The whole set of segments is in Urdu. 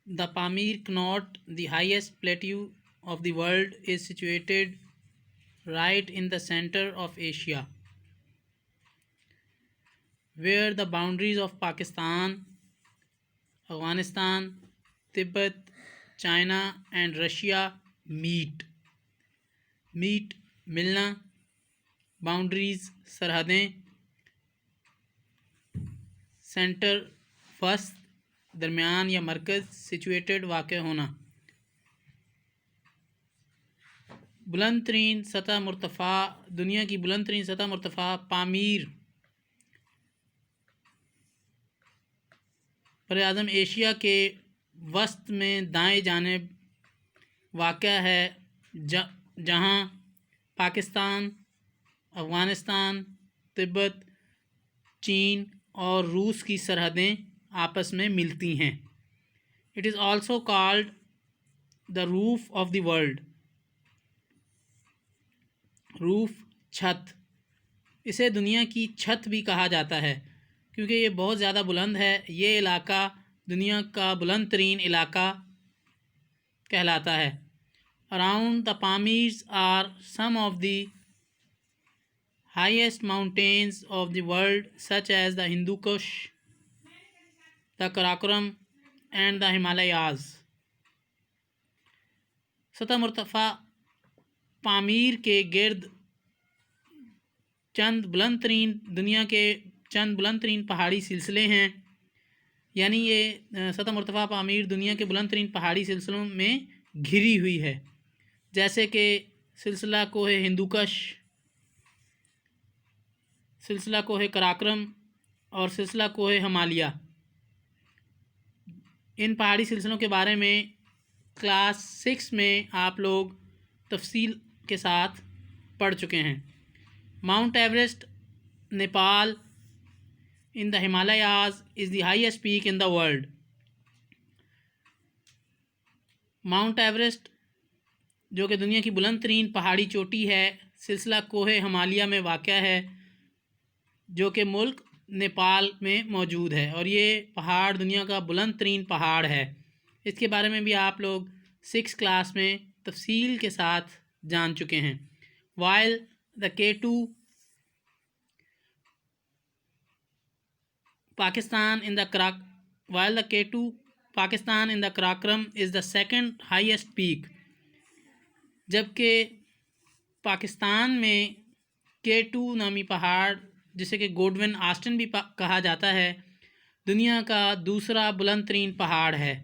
The Pamir Knot, the highest plateau of the world, is situated right in the center of Asia, where the boundaries of Pakistan, Afghanistan, Tibet, China and Russia meet. ملنا، باؤنڈریز سرحدیں، سینٹر وسط، درمیان یا مرکز، سچویٹڈ واقع ہونا. بلند ترین سطح مرتفع، دنیا کی بلند ترین سطح مرتفع پامیر براعظم ایشیا کے وسط میں دائیں جانب واقع ہے، جہاں پاکستان، افغانستان، تبت، چین اور روس کی سرحدیں آپس میں ملتی ہیں. It is also called the roof of the world. Roof, چھت. اسے دنیا کی چھت بھی کہا جاتا ہے کیونکہ یہ بہت زیادہ بلند ہے. یہ علاقہ دنیا کا بلند ترین علاقہ کہلاتا ہے. Around the Pamirs are some of the highest mountains of the world, such as the Hindu Kush, the Karakoram and the Himalayas. سطح مرتفع پامیر کے گرد دنیا کے چند بلند ترین پہاڑی سلسلے ہیں. یعنی یہ سطح مرتفع پامیر دنیا کے بلند ترین پہاڑی سلسلوں میں گھری ہوئی ہے، جیسے کہ سلسلہ کوہ ہندوکش، سلسلہ کوہ کراکرم اور سلسلہ کوہ ہمالیہ. ان پہاڑی سلسلوں کے بارے میں کلاس 6 میں آپ لوگ تفصیل کے ساتھ پڑھ چکے ہیں. Mount Everest, Nepal in the Himalayas is the highest peak in the world. Mount Everest جو کہ دنیا کی بلند ترین پہاڑی چوٹی ہے، سلسلہ کوہ ہمالیہ میں واقع ہے، جو کہ ملک نیپال میں موجود ہے، اور یہ پہاڑ دنیا کا بلند ترین پہاڑ ہے. اس کے بارے میں بھی آپ لوگ 6 کلاس میں تفصیل کے ساتھ جان چکے ہیں. while the K2 Pakistan in the Karakoram is the second highest peak. جبکہ پاکستان میں K2 نامی پہاڑ، جسے کہ گوڈون آسٹن بھی کہا جاتا ہے، دنیا کا دوسرا بلند ترین پہاڑ ہے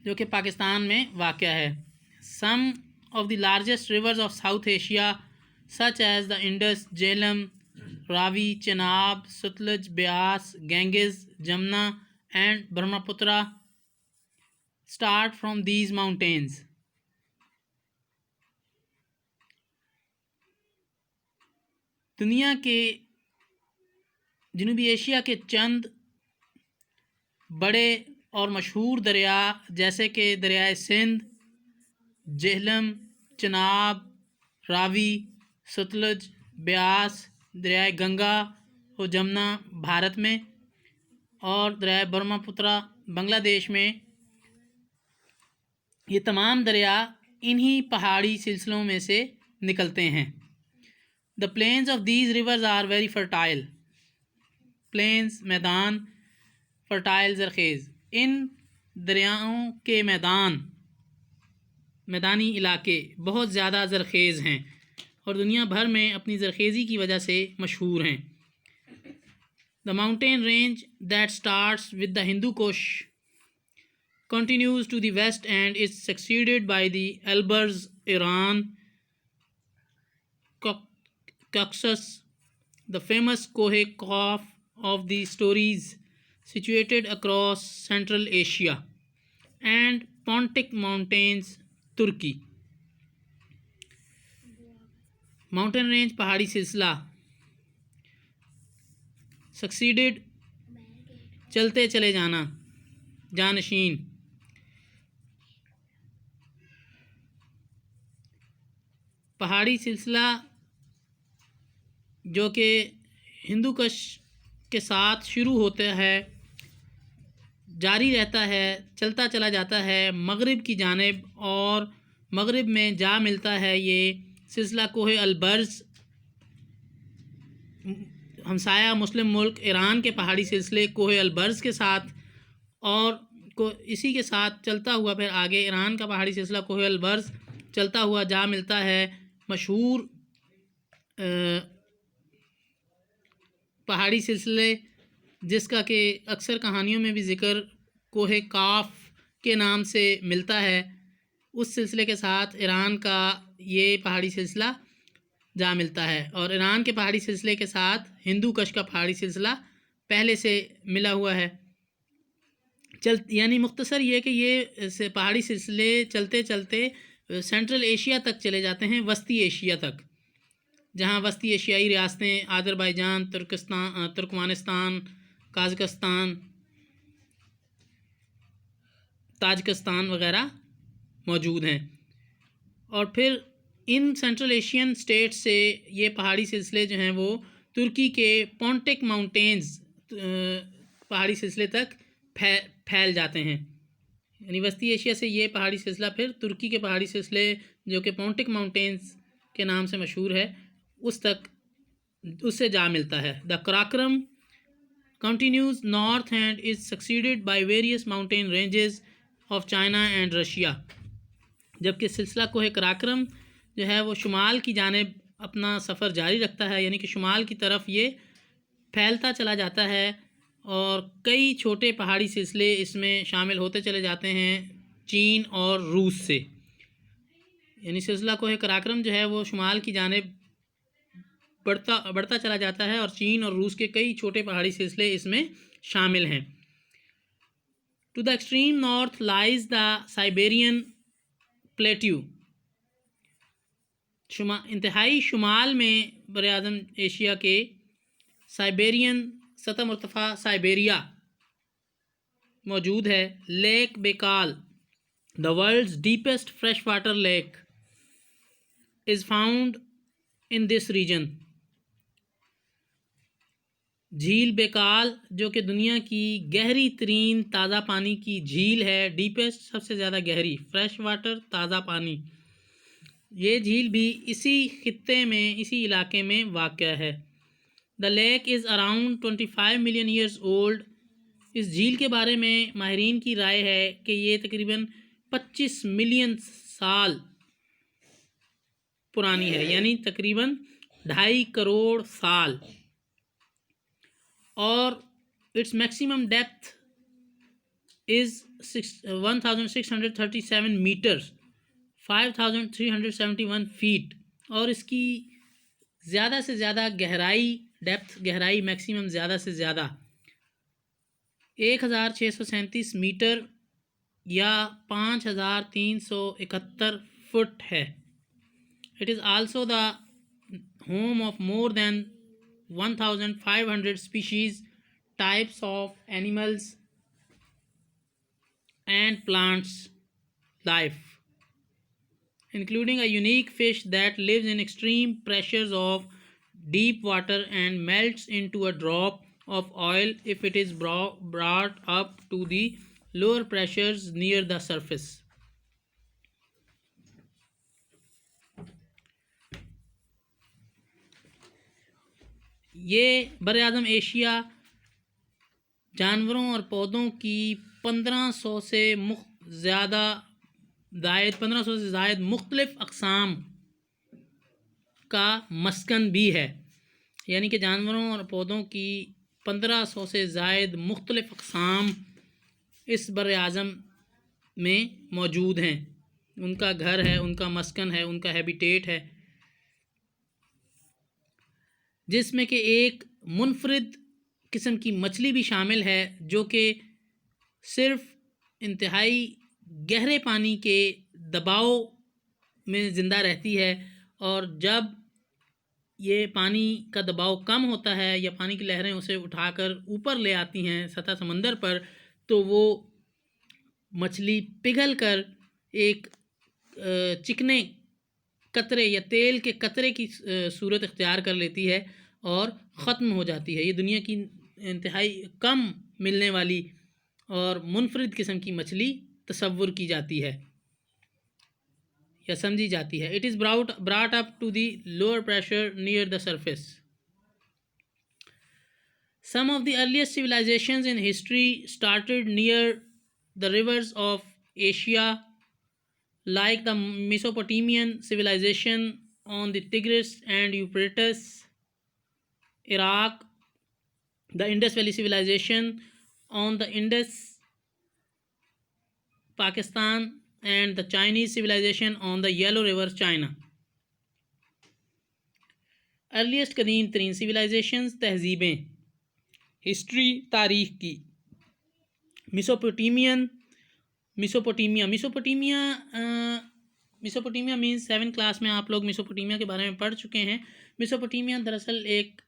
جو کہ پاکستان میں واقع ہے. Some of the largest rivers of South Asia such as the Indus, Jhelum, Ravi, Chenab, Sutlej, Beas, Ganges, Jamna and Brahmaputra start from these mountains. دنیا کے جنوبی ایشیا کے چند بڑے اور مشہور دریا جیسے کہ دریائے سندھ، جہلم، چناب، راوی، ستلج، بیاس، دریائے گنگا و جمنا بھارت میں، اور دریائے برہما پترا بنگلہ دیش میں، یہ تمام دریا انہی پہاڑی سلسلوں میں سے نکلتے ہیں. The plains of these rivers are very fertile. Plains میدان، fertile زرخیز. ان دریاؤں کے میدانی علاقے بہت زیادہ زرخیز ہیں اور دنیا بھر میں اپنی زرخیزی کی وجہ سے مشہور ہیں. The mountain range that starts with the Hindu Kush continues to the west and is succeeded by the Elburz, Iran, Caucasus, the famous Koh Kaf of the stories situated across Central Asia, and Pontic Mountains, Turkey. Mountain range پہاڑی سلسلہ. سکسیڈڈ چلتے چلے جانا، جانشین. پہاڑی سلسلہ جو کہ ہندو کش کے ساتھ شروع ہوتا ہے، جاری رہتا ہے، چلتا چلا جاتا ہے مغرب کی جانب، اور مغرب میں جا ملتا ہے یہ سلسلہ کوہ البرز ہمسایہ مسلم ملک ایران کے پہاڑی سلسلے کوہ البرز کے ساتھ، اور اسی کے ساتھ چلتا ہوا پھر آگے ایران کا پہاڑی سلسلہ کوہ البرز چلتا ہوا جا ملتا ہے مشہور پہاڑی سلسلے جس کا کہ اکثر کہانیوں میں بھی ذکر کوہ کاف کے نام سے ملتا ہے، اس سلسلے کے ساتھ ایران کا یہ پہاڑی سلسلہ جا ملتا ہے، اور ایران کے پہاڑی سلسلے کے ساتھ ہندو کش کا پہاڑی سلسلہ پہلے سے ملا ہوا ہے۔ یعنی مختصر یہ کہ یہ پہاڑی سلسلے چلتے چلتے سینٹرل ایشیا تک چلے جاتے ہیں، وسطی ایشیا تک، جہاں وسطی ایشیائی ریاستیں آذربائیجان، ترکمانستان، قازقستان، تاجکستان وغیرہ موجود ہیں۔ اور پھر ان سینٹرل ایشین اسٹیٹ سے یہ پہاڑی سلسلے جو ہیں وہ ترکی کے پونٹک ماؤنٹینز پہاڑی سلسلے تک پھیل جاتے ہیں، یعنی وسطی ایشیا سے یہ پہاڑی سلسلہ پھر ترکی کے پہاڑی سلسلے جو کہ پونٹک ماؤنٹینز کے نام سے مشہور ہے اس سے جا ملتا ہے۔ The Karakoram continues north and is succeeded by various mountain ranges of China and Russia, جبکہ سلسلہ کوہ کراکرم جو ہے وہ شمال کی جانب اپنا سفر جاری رکھتا ہے، یعنی کہ شمال کی طرف یہ پھیلتا چلا جاتا ہے، اور کئی چھوٹے پہاڑی سلسلے اس میں شامل ہوتے چلے جاتے ہیں چین اور روس سے، یعنی سلسلہ کوہ کراکرم جو ہے وہ شمال کی جانب بڑھتا چلا جاتا ہے، اور چین اور روس کے کئی چھوٹے پہاڑی سلسلے اس میں شامل ہیں۔ To the extreme north lies the Siberian plateau, انتہائی شمال میں براعظم ایشیا کے سائبیرین سطح مرتفع سائبیریا موجود ہے۔ Lake Baikal, the world's deepest fresh water lake, is found in this region. جھیل بیکال جو کہ دنیا کی گہری ترین تازہ پانی کی جھیل ہے، ڈیپسٹ سب سے زیادہ گہری، فریش واٹر تازہ پانی، یہ جھیل بھی اسی خطے میں اسی علاقے میں واقع ہے۔ The lake is around 25 million years old, اس جھیل کے بارے میں ماہرین کی رائے ہے کہ یہ تقریباً 25 ملین سال پرانی ہے، یعنی تقریباً 2.5 کروڑ سال، اور its maximum depth is 1637 meters 5371 feet, اور اس کی زیادہ سے زیادہ گہرائی میکسیمم زیادہ سے زیادہ 1637 میٹر یا 5371 فٹ ہے۔ It is also the home of more than 1500 species, types of animals and plants life, including a unique fish that lives in extreme pressures of deep water and melts into a drop of oil if it is brought up to the lower pressures near the surface. یہ براعظم ایشیا جانوروں اور پودوں کی 1500 سے زائد مختلف اقسام کا مسکن بھی ہے، یعنی کہ جانوروں اور پودوں کی 1500 سے زائد مختلف اقسام اس براعظم میں موجود ہیں، ان کا گھر ہے، ان کا مسکن ہے، ان کا ہیبیٹیٹ ہے، جس میں کہ ایک منفرد قسم کی مچھلی بھی شامل ہے جو کہ صرف انتہائی گہرے پانی کے دباؤ میں زندہ رہتی ہے، اور جب یہ پانی کا دباؤ کم ہوتا ہے یا پانی کی لہریں اسے اٹھا کر اوپر لے آتی ہیں سطح سمندر پر، تو وہ مچھلی پگھل کر ایک چکنے قطرے یا تیل کے قطرے کی صورت اختیار کر لیتی ہے اور ختم ہو جاتی ہے۔ یہ دنیا کی انتہائی کم ملنے والی اور منفرد قسم کی مچھلی تصور کی جاتی ہے یا سمجھی جاتی ہے. It is brought up to the lower pressure near the surface. Some of the earliest civilizations in history started near the rivers of Asia, like the Mesopotamian civilization on the Tigris and Euphrates, Iraq, the Indus Valley civilization on the Indus, Pakistan, and the Chinese civilization on the Yellow River, China. Earliest قدیم ترین سویلائزیشنز تہذیبیں ہسٹری تاریخ کی. میسوپوٹیمیا مینس 7 کلاس میں آپ لوگ میسوپوٹیمیا کے بارے میں پڑھ چکے ہیں. میسوپوٹیمیا دراصل ایک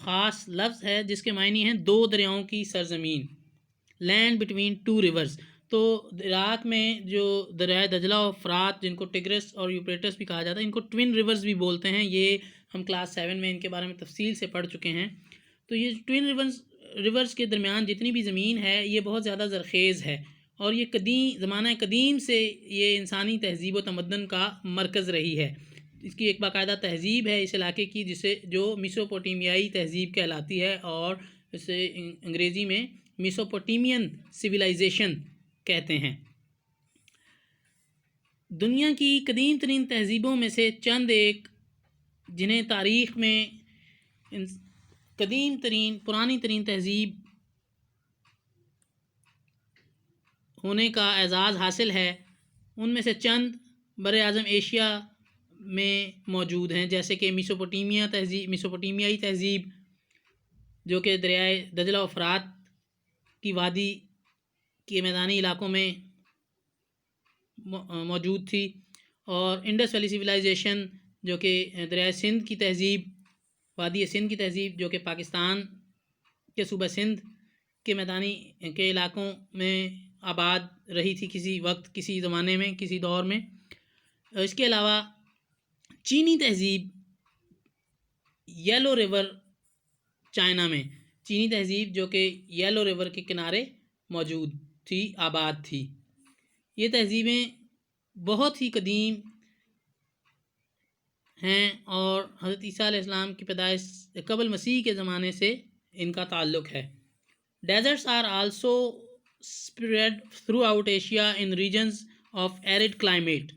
خاص لفظ ہے جس کے معنی ہیں 2 دریاؤں کی سرزمین، لینڈ بٹوین 2 ریورز. تو عراق میں جو دریائے دجلہ اور فرات، جن کو ٹگرس اور یوپریٹس بھی کہا جاتا ہے، ان کو ٹوین ریورز بھی بولتے ہیں. یہ ہم کلاس 7 میں ان کے بارے میں تفصیل سے پڑھ چکے ہیں. تو یہ ٹوین ریورز کے درمیان جتنی بھی زمین ہے یہ بہت زیادہ زرخیز ہے، اور یہ زمانہ قدیم سے یہ انسانی تہذیب و تمدن کا مرکز رہی ہے. اس کی ایک باقاعدہ تہذیب ہے اس علاقے کی، جو میسوپوٹیمیائی تہذیب کہلاتی ہے، اور اسے انگریزی میں میسوپوٹیمین سویلائزیشن کہتے ہیں. دنیا کی قدیم ترین تہذیبوں میں سے چند ایک جنہیں تاریخ میں پرانی ترین تہذیب ہونے کا اعزاز حاصل ہے، ان میں سے چند براعظم ایشیا میں موجود ہیں، جیسے کہ میسوپوٹیمیائی تہذیب جو کہ دریائے دجلہ و فرات کی وادی کے میدانی علاقوں میں موجود تھی، اور انڈس ویلی سویلائزیشن جو کہ دریائے سندھ کی تہذیب، وادی سندھ کی تہذیب جو کہ پاکستان کے صوبہ سندھ کے میدانی کے علاقوں میں آباد رہی تھی کسی وقت، کسی زمانے میں، کسی دور میں. اس کے علاوہ چینی تہذیب یلو ریور چائنا میں، چینی تہذیب جو کہ یلو ریور کے کنارے موجود تھی، آباد تھی. یہ تہذیبیں بہت ہی قدیم ہیں، اور حضرت عیسیٰ علیہ السلام کی پیدائش قبل مسیح کے زمانے سے ان کا تعلق ہے. Deserts are also spread throughout Asia in regions of arid climate.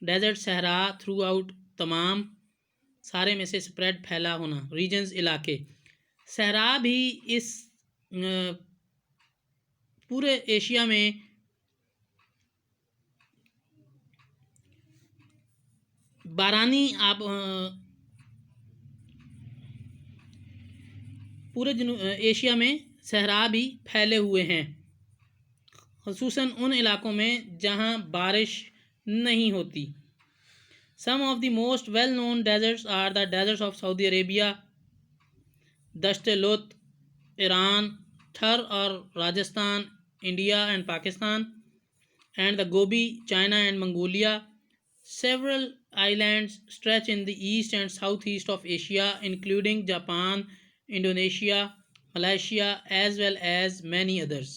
Desert صحرا تھرو آؤٹ، تمام سارے میں سے اسپریڈ پھیلا ہونا، ریجنز علاقے. صحرا بھی اس پورے ایشیا میں پورے ایشیا میں صحرا بھی پھیلے ہوئے ہیں، خصوصاً ان علاقوں میں جہاں بارش نہیں ہوتی. Some of the most well-known deserts are the deserts of Saudi Arabia, دشت لط ایران، تھر اور Rajasthan India and Pakistan, and the Gobi China and Mongolia. Several islands stretch in the east and southeast of Asia, including Japan, Indonesia, Malaysia, as well as many others.